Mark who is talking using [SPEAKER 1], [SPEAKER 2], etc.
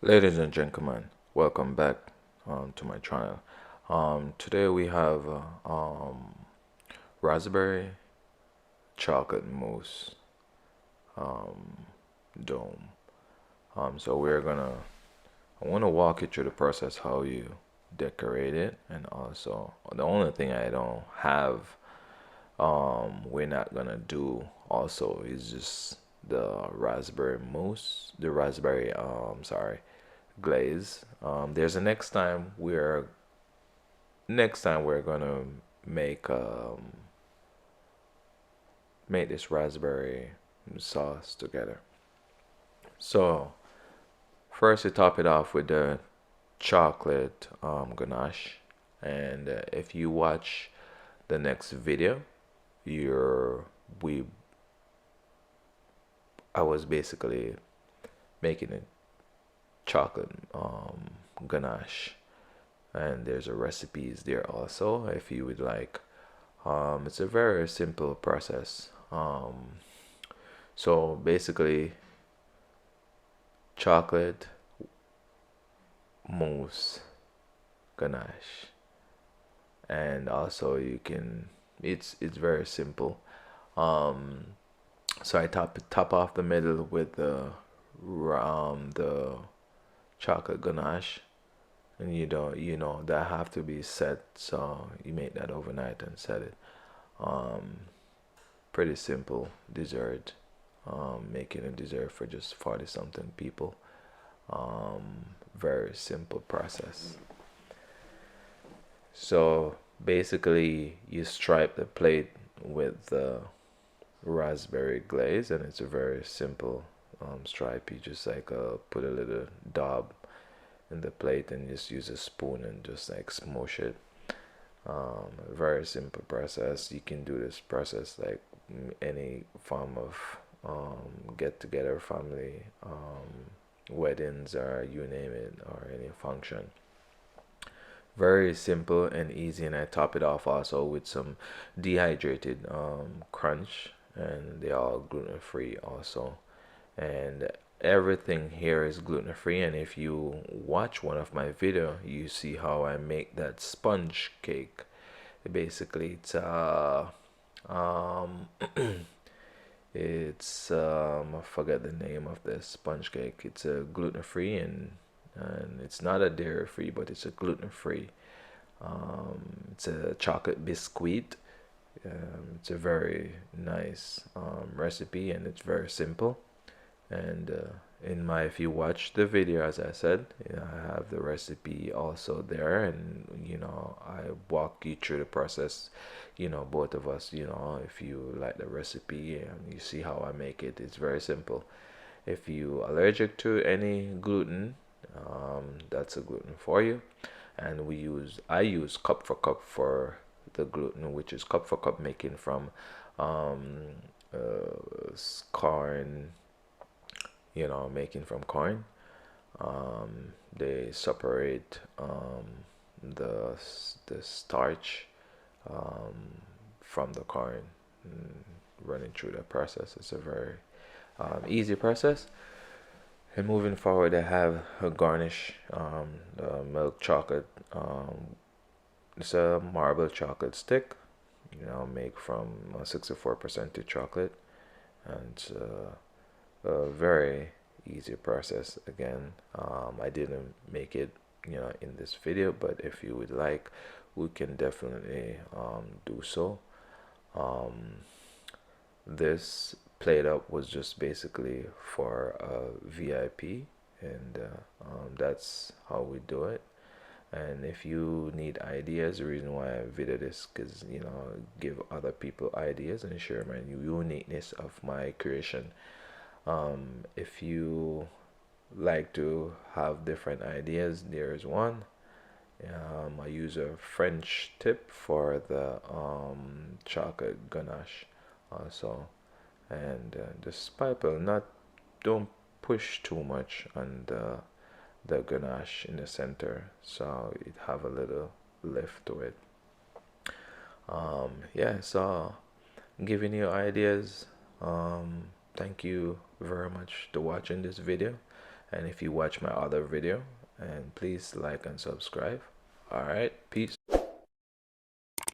[SPEAKER 1] Ladies and gentlemen, welcome back to my channel. Today we have raspberry chocolate mousse dome. So I want to walk you through the process how you decorate it, and also the only thing I don't have, we're not gonna do also is just the raspberry mousse, the raspberry sorry glaze. There's a next time we're gonna make make this raspberry sauce together. So first we top it off with the chocolate ganache, and if you watch the next video, you're we I was basically making a chocolate ganache, and there's a recipes there also if you would like. It's a very simple process. So basically, chocolate mousse ganache, and also you can. It's very simple. Um, so I top off the middle with the chocolate ganache, and that have to be set. So you make that overnight and set it. Um, Pretty simple dessert. Making a dessert for just 40 something people. Very simple process. So basically, you stripe the plate with the raspberry glaze, and it's a very simple stripe. You just like put a little daub in the plate and just use a spoon and just like smush it. Very simple process. You can do this process like any form of get together, family, weddings, or you name it, or any function. Very simple and easy, and I top it off also with some dehydrated crunch, and they are gluten free also. And everything here is gluten free. And if you watch one of my video, you see how I make that sponge cake. Basically, um it's I forget the name of this sponge cake. It's a gluten free, and it's not a dairy free, but it's a gluten free. It's a chocolate biscuit. It's a very nice recipe, and it's very simple. And if you watch the video, as I said, I have the recipe also there, and I walk you through the process. Both of us, if you like the recipe and you see how I make it, it's very simple. If you allergic to any gluten, that's a gluten for you. And I use cup for cup for the gluten, which is cup for cup making from um, corn, making from corn. They separate the starch um, from the corn, mm, running through the process. It's a very easy process. And moving forward, I have a garnish, the milk chocolate. It's a marble chocolate stick, made from 64% to chocolate, and it's a very easy process. Again, I didn't make it in this video, but if you would like, we can definitely do so. This plate up was just basically for a VIP, and that's how we do it. And if you need ideas, the reason why I video this, because give other people ideas and share my uniqueness of my creation. If you like to have different ideas, there's one. I use a French tip for the chocolate ganache also, and just pipe not don't push too much on the ganache in the center, so it have a little lift to it. Yeah, so giving you ideas. Thank you very much to watching this video, and if you watch my other video, and please like and subscribe. All right, peace.